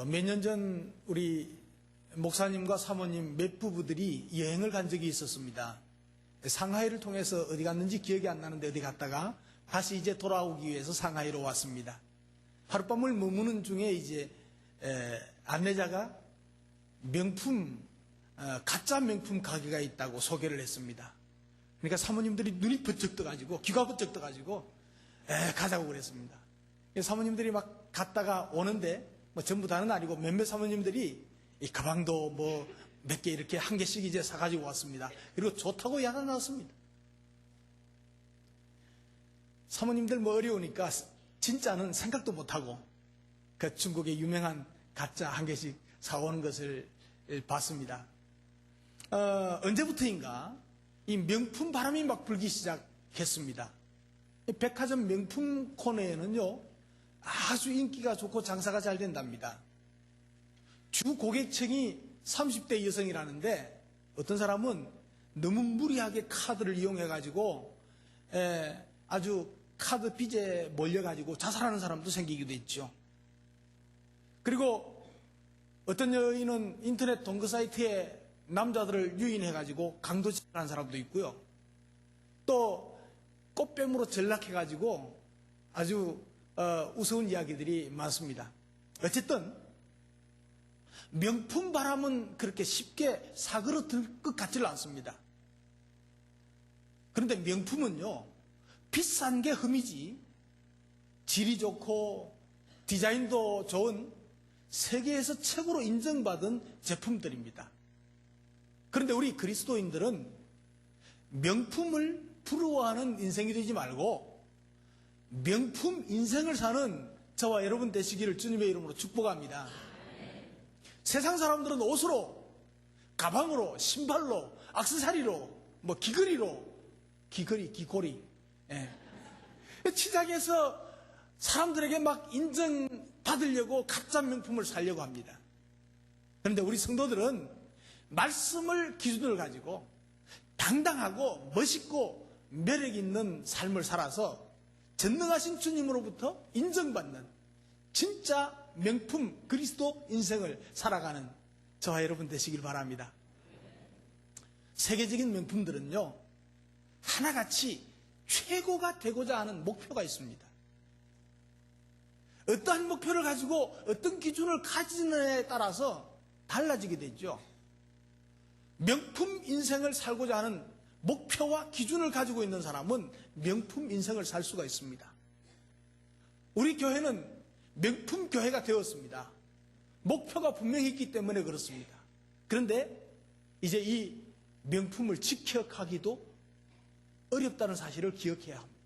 몇 년 전 우리 목사님과 사모님 몇 부부들이 여행을 간 적이 있었습니다. 상하이를 통해서 어디 갔는지 기억이 안 나는데 어디 갔다가 다시 이제 돌아오기 위해서 상하이로 왔습니다. 하룻밤을 머무는 중에 이제 안내자가 가짜 명품 가게가 있다고 소개를 했습니다. 그러니까 사모님들이 눈이 번쩍 떠가지고 귀가 번쩍 떠가지고 가자고 그랬습니다. 사모님들이 막 갔다가 오는데 뭐 전부 다는 아니고 몇몇 사모님들이 이 가방도 뭐 몇 개 이렇게 한 개씩 이제 사가지고 왔습니다. 그리고 좋다고 야단 났습니다. 사모님들 뭐 어려우니까 진짜는 생각도 못하고 그 중국의 유명한 가짜 한 개씩 사오는 것을 봤습니다. 언제부터인가 이 명품 바람이 막 불기 시작했습니다. 백화점 명품 코너에는요 아주 인기가 좋고 장사가 잘 된답니다. 주 고객층이 30대 여성이라는데 어떤 사람은 너무 무리하게 카드를 이용해가지고 아주 카드 빚에 몰려가지고 자살하는 사람도 생기기도 했죠. 그리고 어떤 여인은 인터넷 동거 사이트에 남자들을 유인해가지고 강도질하는 사람도 있고요. 또 꽃뱀으로 전락해가지고 아주 우스운 이야기들이 많습니다. 어쨌든 명품 바람은 그렇게 쉽게 사그러들 것 같지는 않습니다. 그런데 명품은요 비싼 게 흠이지 질이 좋고 디자인도 좋은 세계에서 최고로 인정받은 제품들입니다. 그런데 우리 그리스도인들은 명품을 부러워하는 인생이 되지 말고 명품 인생을 사는 저와 여러분 되시기를 주님의 이름으로 축복합니다. 세상 사람들은 옷으로, 가방으로, 신발로, 액세서리로, 뭐 귀걸이, 시장에서 사람들에게 막 인정받으려고 가짜 명품을 사려고 합니다. 그런데 우리 성도들은 말씀을 기준으로 가지고 당당하고 멋있고 매력 있는 삶을 살아서 전능하신 주님으로부터 인정받는 진짜 명품 그리스도 인생을 살아가는 저와 여러분 되시길 바랍니다. 세계적인 명품들은요 하나같이 최고가 되고자 하는 목표가 있습니다. 어떠한 목표를 가지고 어떤 기준을 가지느냐에 따라서 달라지게 되죠. 명품 인생을 살고자 하는 목표와 기준을 가지고 있는 사람은 명품 인생을 살 수가 있습니다. 우리 교회는 명품 교회가 되었습니다. 목표가 분명히 있기 때문에 그렇습니다. 그런데 이제 이 명품을 지켜가기도 어렵다는 사실을 기억해야 합니다.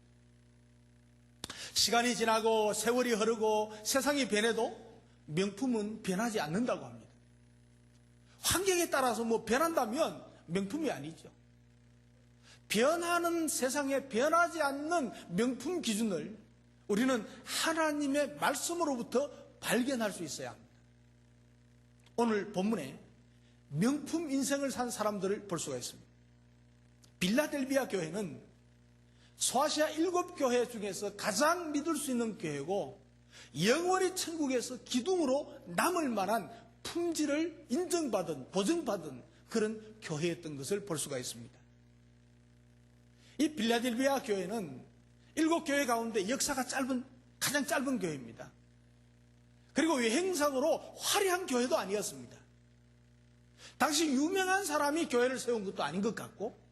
시간이 지나고 세월이 흐르고 세상이 변해도 명품은 변하지 않는다고 합니다. 환경에 따라서 뭐 변한다면 명품이 아니죠. 변하는 세상에 변하지 않는 명품 기준을 우리는 하나님의 말씀으로부터 발견할 수 있어야 합니다. 오늘 본문에 명품 인생을 산 사람들을 볼 수가 있습니다. 빌라델비아 교회는 소아시아 7교회 중에서 가장 믿을 수 있는 교회고 영원히 천국에서 기둥으로 남을 만한 품질을 인정받은 보증받은 그런 교회였던 것을 볼 수가 있습니다. 이 빌라델비아 교회는 7교회 가운데 역사가 가장 짧은 교회입니다. 그리고 외행상으로 화려한 교회도 아니었습니다. 당시 유명한 사람이 교회를 세운 것도 아닌 것 같고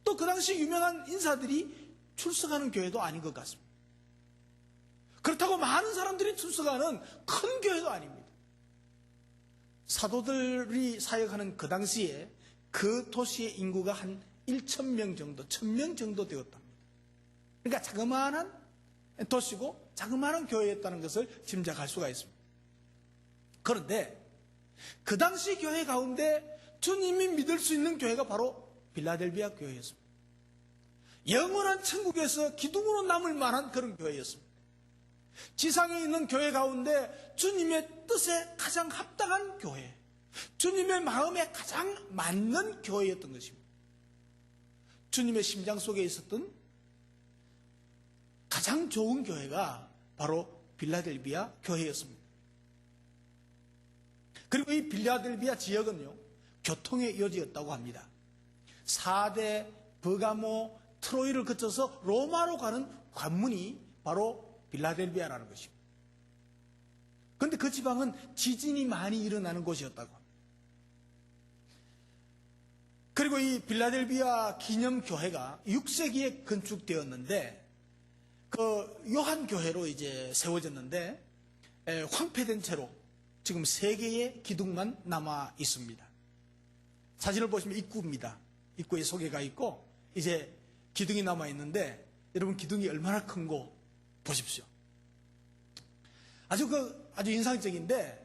또 그 당시 유명한 인사들이 출석하는 교회도 아닌 것 같습니다. 그렇다고 많은 사람들이 출석하는 큰 교회도 아닙니다. 사도들이 사역하는 그 당시에 그 도시의 인구가 한 1,000명 정도, 1,000명 정도 되었답니다. 그러니까 자그마한 도시고 자그마한 교회였다는 것을 짐작할 수가 있습니다. 그런데 그 당시 교회 가운데 주님이 믿을 수 있는 교회가 바로 빌라델비아 교회였습니다. 영원한 천국에서 기둥으로 남을 만한 그런 교회였습니다. 지상에 있는 교회 가운데 주님의 뜻에 가장 합당한 교회, 주님의 마음에 가장 맞는 교회였던 것입니다. 주님의 심장 속에 있었던 가장 좋은 교회가 바로 빌라델비아 교회였습니다. 그리고 이 빌라델비아 지역은요, 교통의 요지였다고 합니다. 4대 버가모 트로이를 거쳐서 로마로 가는 관문이 바로 빌라델비아라는 것입니다. 그런데 그 지방은 지진이 많이 일어나는 곳이었다고 합니다. 그리고 이 빌라델비아 기념교회가 6세기에 건축되었는데, 그 요한교회로 이제 세워졌는데, 황폐된 채로 지금 3개의 기둥만 남아 있습니다. 사진을 보시면 입구입니다. 입구에 소개가 있고, 이제 기둥이 남아 있는데, 여러분 기둥이 얼마나 큰고 보십시오. 아주 인상적인데,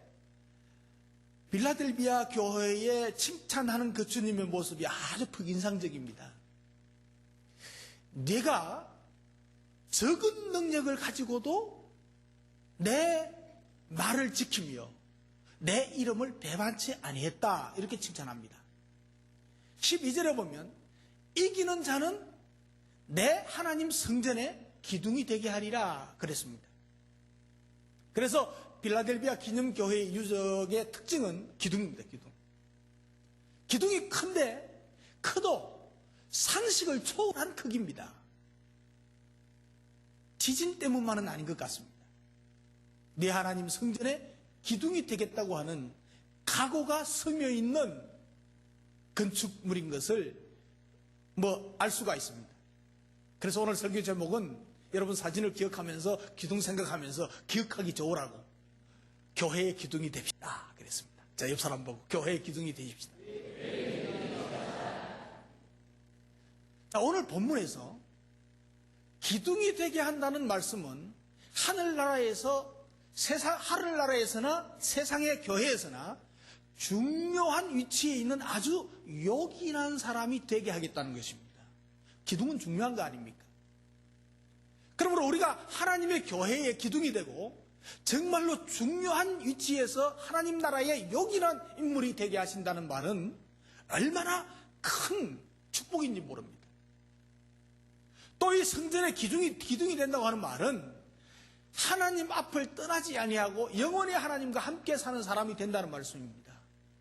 빌라델비아 교회에 칭찬하는 그 주님의 모습이 아주 극인상적입니다. 네가 적은 능력을 가지고도 내 말을 지키며 내 이름을 배반치 아니했다, 이렇게 칭찬합니다. 12절에 보면 이기는 자는 내 하나님 성전의 기둥이 되게 하리라 그랬습니다. 그래서 빌라델비아 기념교회의 유적의 특징은 기둥입니다. 기둥이 큰데 커도 상식을 초월한 크기입니다. 지진 때문만은 아닌 것 같습니다. 내 하나님 성전에 기둥이 되겠다고 하는 각오가 스며 있는 건축물인 것을 알 수가 있습니다. 그래서 오늘 설교 제목은 여러분 사진을 기억하면서 기둥 생각하면서 기억하기 좋으라고 교회의 기둥이 됩시다 그랬습니다. 자, 옆 사람 보고 교회의 기둥이 되십시다. 자, 오늘 본문에서 기둥이 되게 한다는 말씀은 하늘나라에서나 세상의 교회에서나 중요한 위치에 있는 아주 요긴한 사람이 되게 하겠다는 것입니다. 기둥은 중요한 거 아닙니까? 그러므로 우리가 하나님의 교회의 기둥이 되고 정말로 중요한 위치에서 하나님 나라의 요긴한 인물이 되게 하신다는 말은 얼마나 큰 축복인지 모릅니다. 또 이 성전의 기둥이 된다고 하는 말은 하나님 앞을 떠나지 아니하고 영원히 하나님과 함께 사는 사람이 된다는 말씀입니다.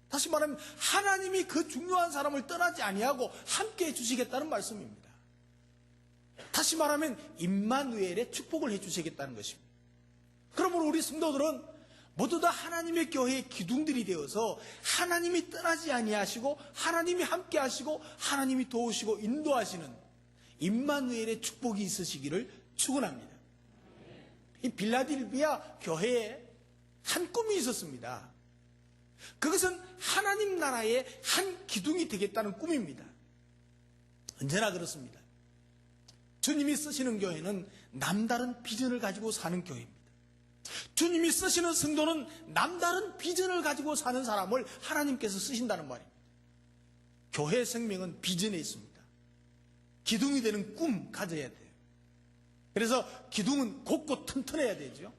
다시 말하면 하나님이 그 중요한 사람을 떠나지 아니하고 함께 해주시겠다는 말씀입니다. 다시 말하면 임마누엘의 축복을 해주시겠다는 것입니다. 그러므로 우리 성도들은 모두 다 하나님의 교회의 기둥들이 되어서 하나님이 떠나지 아니하시고 하나님이 함께 하시고 하나님이 도우시고 인도하시는 임마누엘의 축복이 있으시기를 축원합니다. 이 빌라델비아 교회에 한 꿈이 있었습니다. 그것은 하나님 나라의 한 기둥이 되겠다는 꿈입니다. 언제나 그렇습니다. 주님이 쓰시는 교회는 남다른 비전을 가지고 사는 교회입니다. 주님이 쓰시는 성도는 남다른 비전을 가지고 사는 사람을 하나님께서 쓰신다는 말입니다. 교회의 생명은 비전에 있습니다. 기둥이 되는 꿈 가져야 돼요. 그래서 기둥은 곧고 튼튼해야 되죠.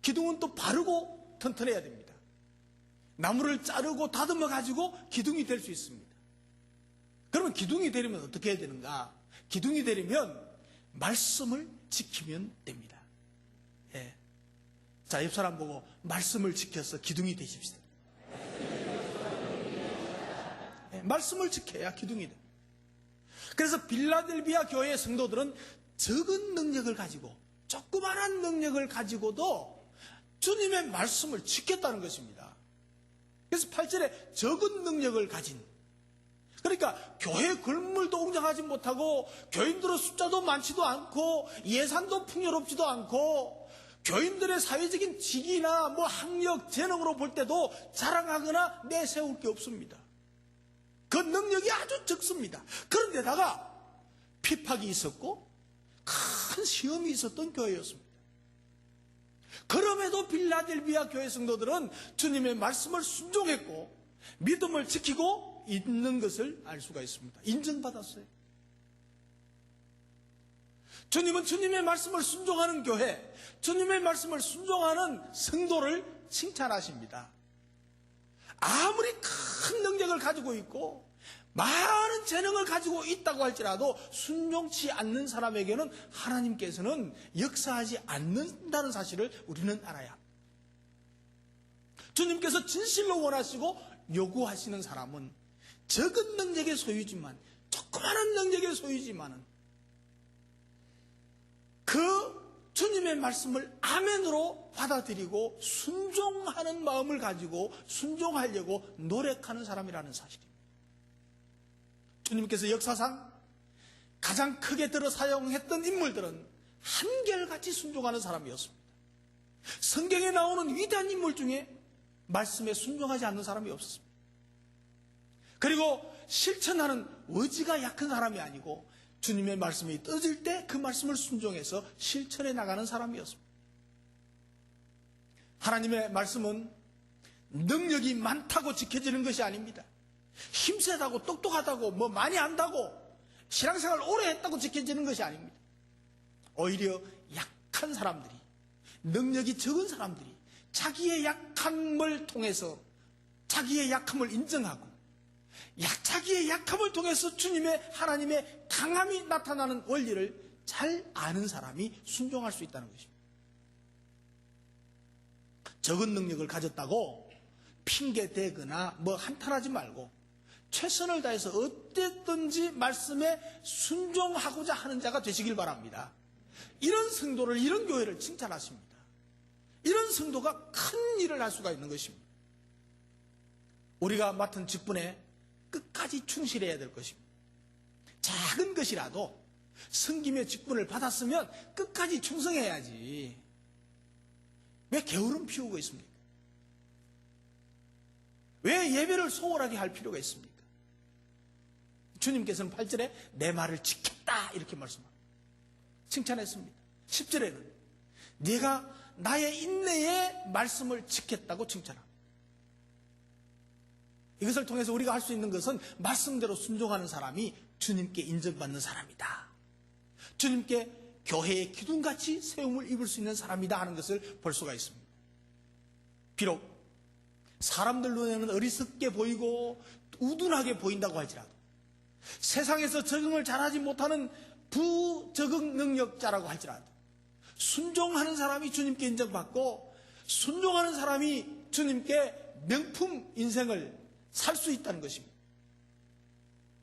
기둥은 또 바르고 튼튼해야 됩니다. 나무를 자르고 다듬어 가지고 기둥이 될 수 있습니다. 그러면 기둥이 되려면 어떻게 해야 되는가? 기둥이 되려면 말씀을 지키면 됩니다. 예. 자, 옆 사람 보고 말씀을 지켜서 기둥이 되십시다. 예, 말씀을 지켜야 기둥이 됩니다. 그래서 빌라델비아 교회의 성도들은 적은 능력을 가지고 조그만한 능력을 가지고도 주님의 말씀을 지켰다는 것입니다. 그래서 8절에 적은 능력을 가진, 그러니까 교회 건물도 웅장하지 못하고 교인들의 숫자도 많지도 않고 예산도 풍요롭지도 않고 교인들의 사회적인 직위나 학력, 재능으로 볼 때도 자랑하거나 내세울 게 없습니다. 그 능력이 아주 적습니다. 그런데다가 핍박이 있었고 큰 시험이 있었던 교회였습니다. 그럼에도 빌라델비아 교회 성도들은 주님의 말씀을 순종했고 믿음을 지키고 있는 것을 알 수가 있습니다. 인정받았어요. 주님은 주님의 말씀을 순종하는 교회, 주님의 말씀을 순종하는 성도를 칭찬하십니다. 아무리 큰 능력을 가지고 있고 많은 재능을 가지고 있다고 할지라도 순종치 않는 사람에게는 하나님께서는 역사하지 않는다는 사실을 우리는 알아야 합니다. 주님께서 진실로 원하시고 요구하시는 사람은 적은 능력의 소유지만, 조그마한 능력의 소유지만은 그 주님의 말씀을 아멘으로 받아들이고 순종하는 마음을 가지고 순종하려고 노력하는 사람이라는 사실입니다. 주님께서 역사상 가장 크게 들어 사용했던 인물들은 한결같이 순종하는 사람이었습니다. 성경에 나오는 위대한 인물 중에 말씀에 순종하지 않는 사람이 없었습니다. 그리고 실천하는 의지가 약한 사람이 아니고 주님의 말씀이 떠질 때 그 말씀을 순종해서 실천해 나가는 사람이었습니다. 하나님의 말씀은 능력이 많다고 지켜지는 것이 아닙니다. 힘세다고 똑똑하다고 뭐 많이 안다고 신앙생활 오래 했다고 지켜지는 것이 아닙니다. 오히려 약한 사람들이, 능력이 적은 사람들이 자기의 약함을 통해서 자기의 약함을 인정하고 자기의 약함을 통해서 주님의 하나님의 강함이 나타나는 원리를 잘 아는 사람이 순종할 수 있다는 것입니다. 적은 능력을 가졌다고 핑계 대거나 뭐 한탄하지 말고 최선을 다해서 어쨌든지 말씀에 순종하고자 하는 자가 되시길 바랍니다. 이런 성도를, 이런 교회를 칭찬하십니다. 이런 성도가 큰 일을 할 수가 있는 것입니다. 우리가 맡은 직분에 끝까지 충실해야 될 것입니다. 작은 것이라도 섬김의 직분을 받았으면 끝까지 충성해야지. 왜 게으름 피우고 있습니까? 왜 예배를 소홀하게 할 필요가 있습니까? 주님께서는 8절에 내 말을 지켰다 이렇게 말씀합니다. 칭찬했습니다. 10절에는 네가 나의 인내의 말씀을 지켰다고 칭찬합니다. 이것을 통해서 우리가 할 수 있는 것은 말씀대로 순종하는 사람이 주님께 인정받는 사람이다. 주님께 교회의 기둥같이 세움을 입을 수 있는 사람이다 하는 것을 볼 수가 있습니다. 비록 사람들 눈에는 어리석게 보이고 우둔하게 보인다고 할지라도 세상에서 적응을 잘하지 못하는 부적응 능력자라고 할지라도 순종하는 사람이 주님께 인정받고 순종하는 사람이 주님께 명품 인생을 살 수 있다는 것입니다.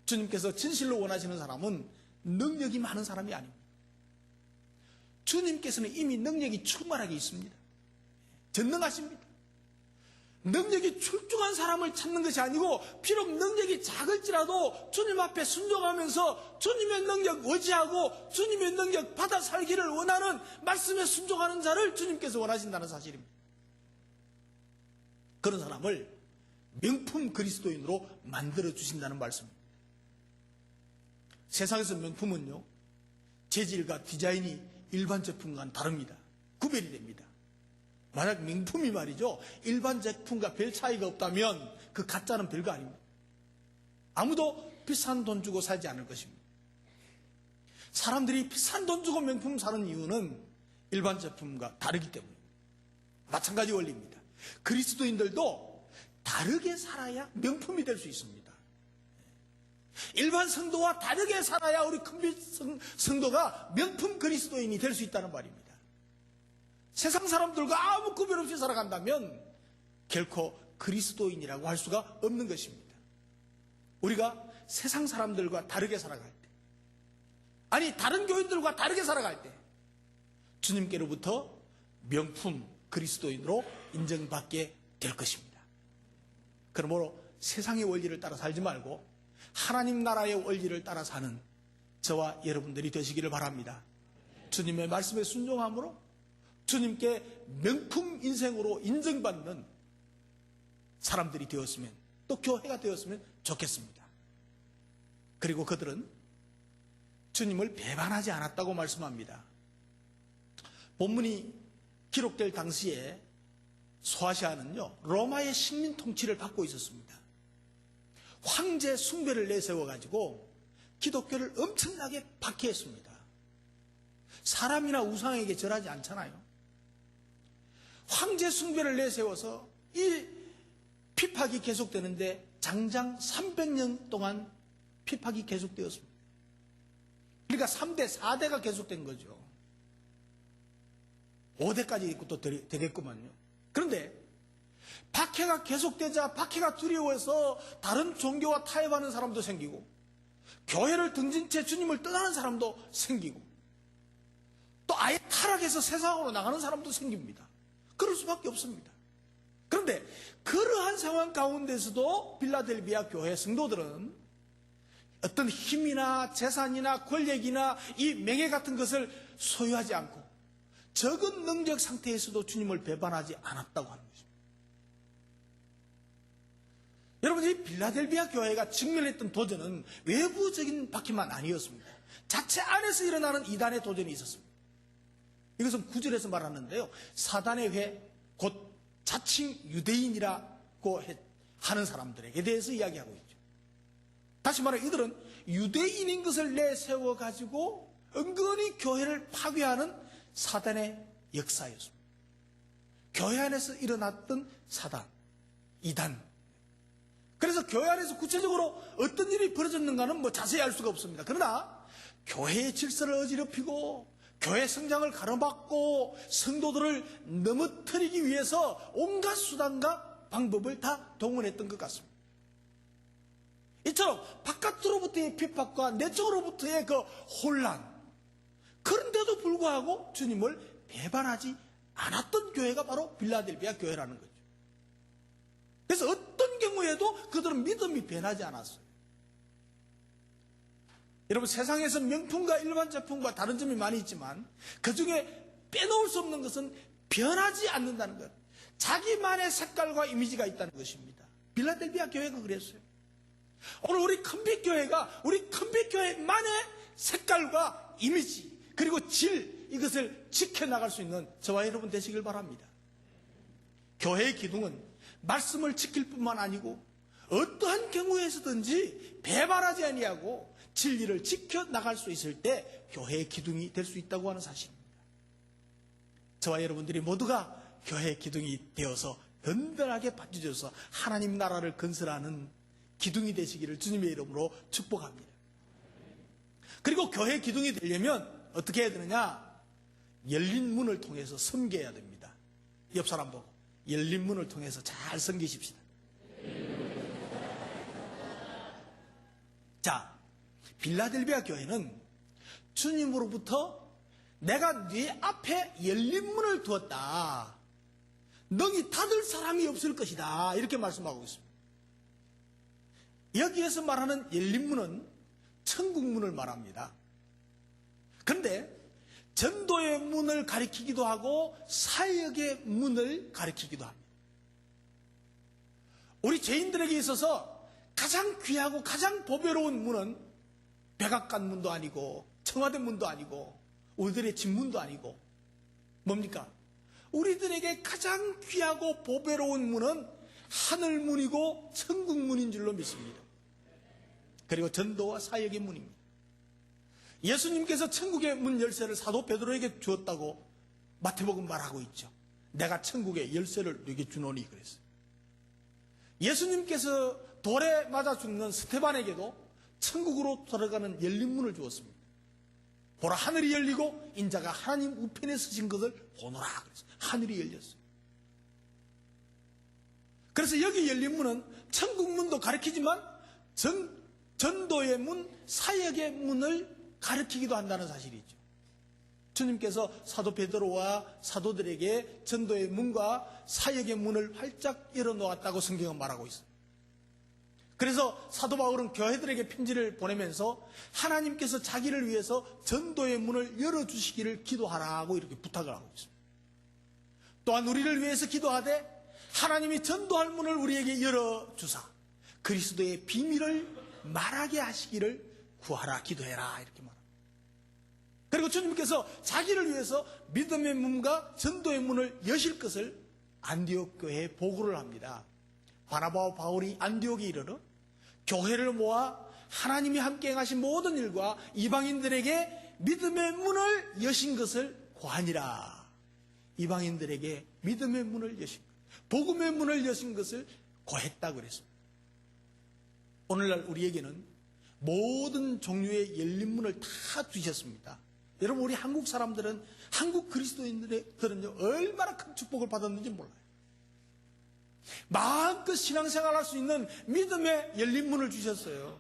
주님께서 진실로 원하시는 사람은 능력이 많은 사람이 아닙니다. 주님께서는 이미 능력이 충만하게 있습니다. 전능하십니다. 능력이 출중한 사람을 찾는 것이 아니고 비록 능력이 작을지라도 주님 앞에 순종하면서 주님의 능력 의지하고 주님의 능력 받아 살기를 원하는 말씀에 순종하는 자를 주님께서 원하신다는 사실입니다. 그런 사람을 명품 그리스도인으로 만들어 주신다는 말씀입니다. 세상에서 명품은요, 재질과 디자인이 일반 제품과는 다릅니다. 구별이 됩니다. 만약 명품이 말이죠, 일반 제품과 별 차이가 없다면 그 가짜는 별거 아닙니다. 아무도 비싼 돈 주고 사지 않을 것입니다. 사람들이 비싼 돈 주고 명품 사는 이유는 일반 제품과 다르기 때문입니다. 마찬가지 원리입니다. 그리스도인들도 다르게 살아야 명품이 될 수 있습니다. 일반 성도와 다르게 살아야 우리 큰빛 성도가 명품 그리스도인이 될 수 있다는 말입니다. 세상 사람들과 아무 구별 없이 살아간다면 결코 그리스도인이라고 할 수가 없는 것입니다. 우리가 세상 사람들과 다르게 살아갈 때, 아니 다른 교인들과 다르게 살아갈 때 주님께로부터 명품 그리스도인으로 인정받게 될 것입니다. 그러므로 세상의 원리를 따라 살지 말고 하나님 나라의 원리를 따라 사는 저와 여러분들이 되시기를 바랍니다. 주님의 말씀에 순종함으로 주님께 명품 인생으로 인정받는 사람들이 되었으면, 또 교회가 되었으면 좋겠습니다. 그리고 그들은 주님을 배반하지 않았다고 말씀합니다. 본문이 기록될 당시에 소아시아는요, 로마의 식민 통치를 받고 있었습니다. 황제 숭배를 내세워가지고 기독교를 엄청나게 박해했습니다. 사람이나 우상에게 절하지 않잖아요. 황제 숭배를 내세워서 이 핍박이 계속되는데 장장 300년 동안 핍박이 계속되었습니다. 그러니까 3대, 4대가 계속된 거죠. 5대까지 있고 또 되겠구만요. 그런데 박해가 계속되자 박해가 두려워서 다른 종교와 타협하는 사람도 생기고, 교회를 등진 채 주님을 떠나는 사람도 생기고, 또 아예 타락해서 세상으로 나가는 사람도 생깁니다. 그럴 수밖에 없습니다. 그런데 그러한 상황 가운데서도 빌라델비아 교회 성도들은 어떤 힘이나 재산이나 권력이나 이 명예 같은 것을 소유하지 않고 적은 능력 상태에서도 주님을 배반하지 않았다고 하는 것입니다. 여러분, 이 빌라델비아 교회가 직면했던 도전은 외부적인 바퀴만 아니었습니다. 자체 안에서 일어나는 이단의 도전이 있었습니다. 이것은 9절에서 말하는데요, 사단의 회, 곧 자칭 유대인이라고 하는 사람들에게 대해서 이야기하고 있죠. 다시 말해 이들은 유대인인 것을 내세워가지고 은근히 교회를 파괴하는 사단의 역사였습니다. 교회 안에서 일어났던 사단, 이단. 그래서 교회 안에서 구체적으로 어떤 일이 벌어졌는가는 자세히 알 수가 없습니다. 그러나 교회의 질서를 어지럽히고 교회 성장을 가로막고 성도들을 넘어뜨리기 위해서 온갖 수단과 방법을 다 동원했던 것 같습니다. 이처럼 바깥으로부터의 핍박과 내적으로부터의 그 혼란, 그런데도 불구하고 주님을 배반하지 않았던 교회가 바로 빌라델비아 교회라는 거죠. 그래서 어떤 경우에도 그들은 믿음이 변하지 않았어요. 여러분, 세상에서 명품과 일반 제품과 다른 점이 많이 있지만 그 중에 빼놓을 수 없는 것은 변하지 않는다는 것, 자기만의 색깔과 이미지가 있다는 것입니다. 빌라델비아 교회가 그랬어요. 오늘 우리 큰빛교회만의 색깔과 이미지 그리고 질, 이것을 지켜나갈 수 있는 저와 여러분 되시길 바랍니다. 교회의 기둥은 말씀을 지킬 뿐만 아니고 어떠한 경우에서든지 배반하지 아니하고 진리를 지켜나갈 수 있을 때 교회의 기둥이 될 수 있다고 하는 사실입니다. 저와 여러분들이 모두가 교회의 기둥이 되어서 든든하게 받쳐줘서 하나님 나라를 건설하는 기둥이 되시기를 주님의 이름으로 축복합니다. 그리고 교회의 기둥이 되려면 어떻게 해야 되느냐? 열린 문을 통해서 섬겨야 됩니다. 옆 사람 보고 열린 문을 통해서 잘 섬기십시다. 자, 빌라델비아 교회는 주님으로부터 내가 네 앞에 열린 문을 두었다, 너희 닫을 사람이 없을 것이다, 이렇게 말씀하고 있습니다. 여기에서 말하는 열린 문은 천국 문을 말합니다. 그런데 전도의 문을 가리키기도 하고 사역의 문을 가리키기도 합니다. 우리 죄인들에게 있어서 가장 귀하고 가장 보배로운 문은 백악관 문도 아니고 청와대 문도 아니고 우리들의 집 문도 아니고 뭡니까? 우리들에게 가장 귀하고 보배로운 문은 하늘 문이고 천국 문인 줄로 믿습니다. 그리고 전도와 사역의 문입니다. 예수님께서 천국의 문 열쇠를 사도 베드로에게 주었다고 마태복음 말하고 있죠. 내가 천국의 열쇠를 너에게 주노니 그랬어요. 예수님께서 돌에 맞아 죽는 스테반에게도 천국으로 들어가는 열린 문을 주었습니다. 보라, 하늘이 열리고 인자가 하나님 우편에 서신 것을 보노라 그랬어요. 하늘이 열렸어요. 그래서 여기 열린 문은 천국 문도 가리키지만 전도의 문, 사역의 문을 가리키기도 한다는 사실이죠. 주님께서 사도 베드로와 사도들에게 전도의 문과 사역의 문을 활짝 열어놓았다고 성경은 말하고 있어요. 그래서 사도 바울은 교회들에게 편지를 보내면서 하나님께서 자기를 위해서 전도의 문을 열어주시기를 기도하라고 이렇게 부탁을 하고 있습니다. 또한 우리를 위해서 기도하되 하나님이 전도할 문을 우리에게 열어주사 그리스도의 비밀을 말하게 하시기를 구하라, 기도해라, 이렇게 말합니다. 그리고 주님께서 자기를 위해서 믿음의 문과 전도의 문을 여실 것을 안디옥 교회에 보고를 합니다. 바나바와 바울이 안디옥에 이르러 교회를 모아 하나님이 함께 행하신 모든 일과 이방인들에게 믿음의 문을 여신 것을 고하니라. 이방인들에게 믿음의 문을 여신 것, 복음의 문을 여신 것을 고했다고 그랬습니다. 오늘날 우리에게는 모든 종류의 열린 문을 다 주셨습니다. 여러분, 우리 한국 사람들은, 한국 그리스도인들은요 얼마나 큰 축복을 받았는지 몰라요. 마음껏 신앙생활 할 수 있는 믿음의 열린 문을 주셨어요.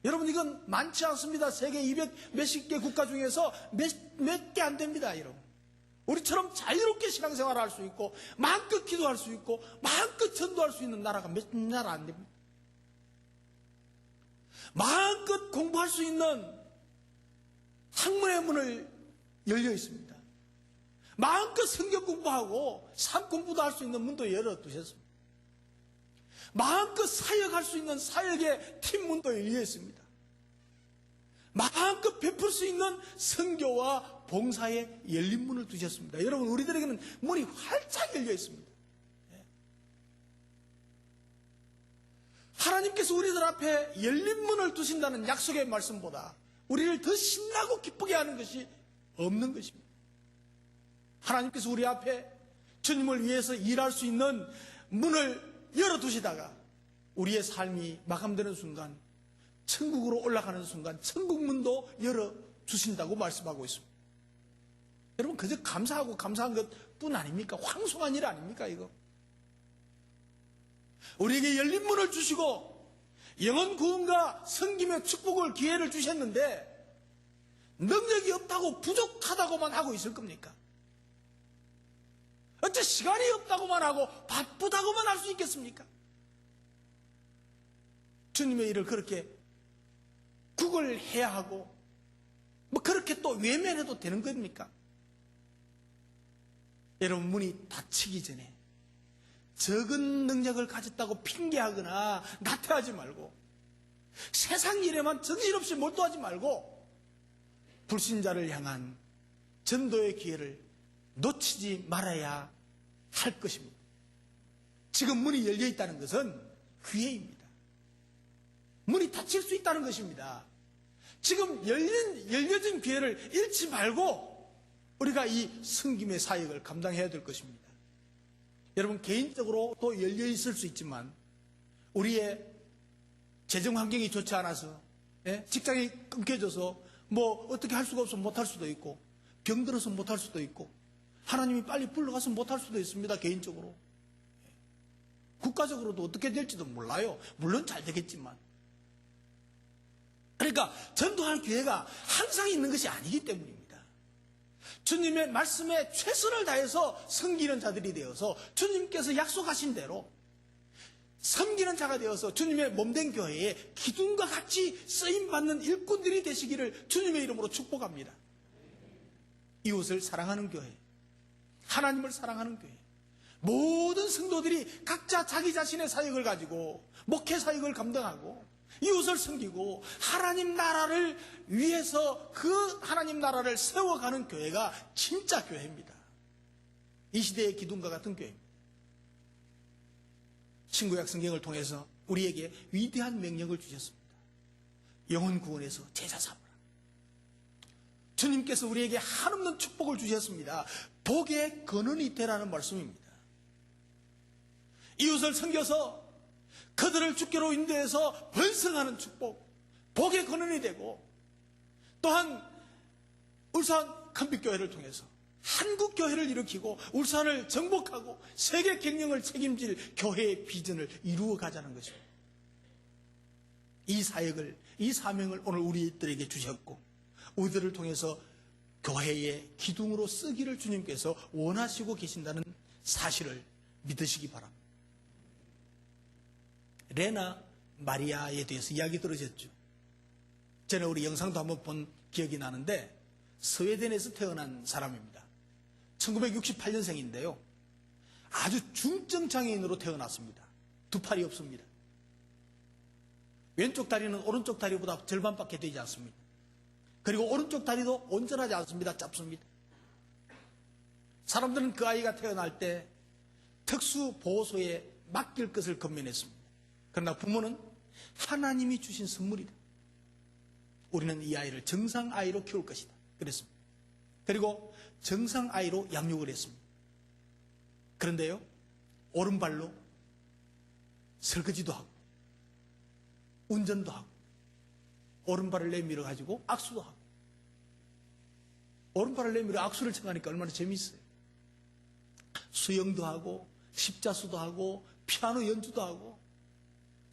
여러분, 이건 많지 않습니다. 세계 200 몇십 개 국가 중에서 몇 개 안 됩니다, 여러분. 우리처럼 자유롭게 신앙생활을 할 수 있고 마음껏 기도할 수 있고 마음껏 전도할 수 있는 나라가 몇 나라 안 됩니다. 마음껏 공부할 수 있는 학문의 문을 열려 있습니다. 마음껏 성경 공부하고 삶 공부도 할 수 있는 문도 열어두셨습니다. 마음껏 사역할 수 있는 사역의 팀 문도 열려 있습니다. 마음껏 베풀 수 있는 선교와 봉사의 열린 문을 두셨습니다. 여러분, 우리들에게는 문이 활짝 열려 있습니다. 하나님께서 우리들 앞에 열린 문을 두신다는 약속의 말씀보다 우리를 더 신나고 기쁘게 하는 것이 없는 것입니다. 하나님께서 우리 앞에 주님을 위해서 일할 수 있는 문을 열어두시다가 우리의 삶이 마감되는 순간, 천국으로 올라가는 순간 천국 문도 열어주신다고 말씀하고 있습니다. 여러분, 그저 감사하고 감사한 것뿐 아닙니까? 황송한 일 아닙니까, 이거? 우리에게 열린 문을 주시고 영혼 구원과 섬김의 축복을 기회를 주셨는데 능력이 없다고 부족하다고만 하고 있을 겁니까? 어째 시간이 없다고만 하고 바쁘다고만 할 수 있겠습니까? 주님의 일을 그렇게 구걸해야 하고 뭐 그렇게 또 외면해도 되는 겁니까? 여러분, 문이 닫히기 전에 적은 능력을 가졌다고 핑계하거나 나태하지 말고 세상 일에만 정신없이 몰두하지 말고 불신자를 향한 전도의 기회를 놓치지 말아야 할 것입니다. 지금 문이 열려 있다는 것은 기회입니다. 문이 닫힐 수 있다는 것입니다. 지금 열려진 기회를 잃지 말고 우리가 이 섬김의 사역을 감당해야 될 것입니다. 여러분, 개인적으로 또 열려 있을 수 있지만 우리의 재정 환경이 좋지 않아서 직장이 끊겨져서 뭐 어떻게 할 수가 없어 못할 수도 있고 병들어서 못할 수도 있고 하나님이 빨리 불러가서 못할 수도 있습니다. 개인적으로. 국가적으로도 어떻게 될지도 몰라요. 물론 잘 되겠지만. 그러니까 전도할 기회가 항상 있는 것이 아니기 때문입니다. 주님의 말씀에 최선을 다해서 섬기는 자들이 되어서 주님께서 약속하신 대로 섬기는 자가 되어서 주님의 몸된 교회에 기둥과 같이 쓰임받는 일꾼들이 되시기를 주님의 이름으로 축복합니다. 이웃을 사랑하는 교회, 하나님을 사랑하는 교회, 모든 성도들이 각자 자기 자신의 사역을 가지고 목회 사역을 감당하고 이웃을 섬기고 하나님 나라를 위해서 그 하나님 나라를 세워가는 교회가 진짜 교회입니다. 이 시대의 기둥과 같은 교회입니다. 신구약 성경을 통해서 우리에게 위대한 명령을 주셨습니다. 영혼 구원에서 제자 삼으라. 주님께서 우리에게 한없는 축복을 주셨습니다. 복의 근원이 되라는 말씀입니다. 이웃을 섬겨서 그들을 주께로 인도해서 번성하는 축복, 복의 근원이 되고, 또한 울산 큰빛교회를 통해서 한국 교회를 일으키고 울산을 정복하고 세계 경영을 책임질 교회의 비전을 이루어 가자는 것입니다. 이 사역을, 이 사명을 오늘 우리들에게 주셨고 우리들을 통해서 교회의 기둥으로 쓰기를 주님께서 원하시고 계신다는 사실을 믿으시기 바랍니다. 레나 마리아에 대해서 이야기 들으셨죠? 전에 우리 영상도 한번 본 기억이 나는데 스웨덴에서 태어난 사람입니다. 1968년생인데요. 아주 중증 장애인으로 태어났습니다. 두 팔이 없습니다. 왼쪽 다리는 오른쪽 다리보다 절반밖에 되지 않습니다. 그리고 오른쪽 다리도 온전하지 않습니다. 짧습니다. 사람들은 그 아이가 태어날 때 특수 보호소에 맡길 것을 건면했습니다. 그러나 부모는 하나님이 주신 선물이다. 우리는 이 아이를 정상 아이로 키울 것이다. 그랬습니다. 그리고 정상 아이로 양육을 했습니다. 그런데요, 오른발로 설거지도 하고 운전도 하고 오른발을 내밀어 가지고 악수도 하고, 오른발을 내밀어 악수를 청하니까 얼마나 재미있어요. 수영도 하고 십자수도 하고 피아노 연주도 하고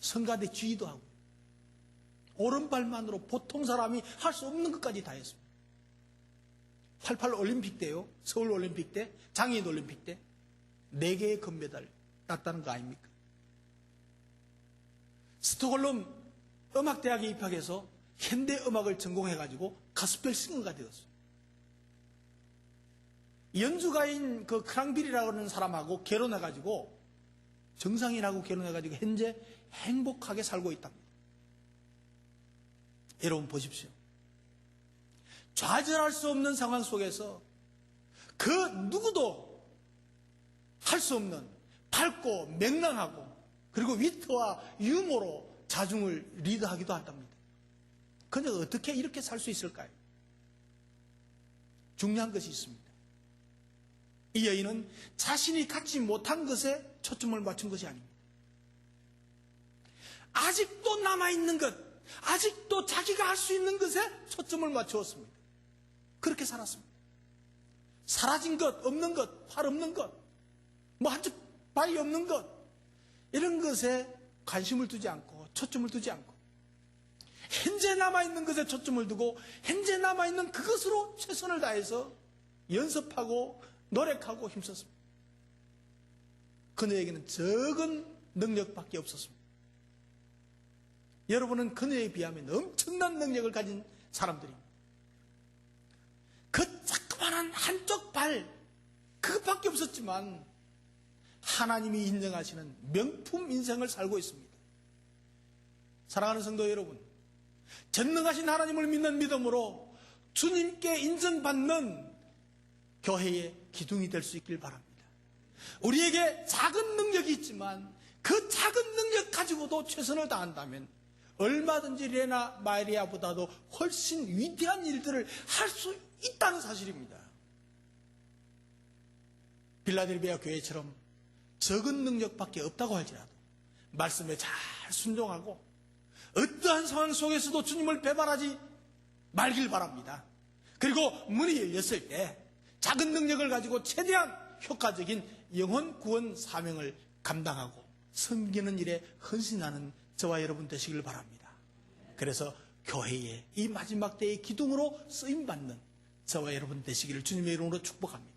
성가대 지휘도 하고 오른발만으로 보통 사람이 할 수 없는 것까지 다 했습니다. 88 올림픽 때요, 서울 올림픽 때, 장애인 올림픽 때 4개의 금메달 땄다는 거 아닙니까? 스톡홀름 음악대학에 입학해서 현대음악을 전공해가지고 가스펠 싱어가 되었어요. 연주가인 그 크랑빌이라고 하는 사람하고 결혼해가지고 정상인하고 결혼해가지고 현재 행복하게 살고 있답니다. 여러분 보십시오. 좌절할 수 없는 상황 속에서 그 누구도 할 수 없는 밝고 명랑하고 그리고 위트와 유머로 자중을 리드하기도 한답니다. 그녀가 어떻게 이렇게 살 수 있을까요? 중요한 것이 있습니다. 이 여인은 자신이 갖지 못한 것에 초점을 맞춘 것이 아닙니다. 아직도 남아있는 것, 아직도 자기가 할 수 있는 것에 초점을 맞추었습니다. 그렇게 살았습니다. 사라진 것, 없는 것, 팔 없는 것, 뭐 한쪽 발이 없는 것, 이런 것에 관심을 두지 않고 초점을 두지 않고 현재 남아있는 것에 초점을 두고 현재 남아있는 그것으로 최선을 다해서 연습하고 노력하고 힘썼습니다. 그녀에게는 적은 능력밖에 없었습니다. 여러분은 그녀에 비하면 엄청난 능력을 가진 사람들입니다. 그 자그마한 한쪽 발 그것밖에 없었지만 하나님이 인정하시는 명품 인생을 살고 있습니다. 사랑하는 성도 여러분, 전능하신 하나님을 믿는 믿음으로 주님께 인정받는 교회의 기둥이 될 수 있길 바랍니다. 우리에게 작은 능력이 있지만 그 작은 능력 가지고도 최선을 다한다면 얼마든지 레나 마리아보다도 훨씬 위대한 일들을 할 수 있다는 사실입니다. 빌라델비아 교회처럼 적은 능력밖에 없다고 할지라도 말씀에 잘 순종하고 어떠한 상황 속에서도 주님을 배반하지 말길 바랍니다. 그리고 문이 열렸을 때 작은 능력을 가지고 최대한 효과적인 영혼 구원 사명을 감당하고 섬기는 일에 헌신하는 저와 여러분 되시길 바랍니다. 그래서 교회의 이 마지막 때의 기둥으로 쓰임받는 저와 여러분 되시기를 주님의 이름으로 축복합니다.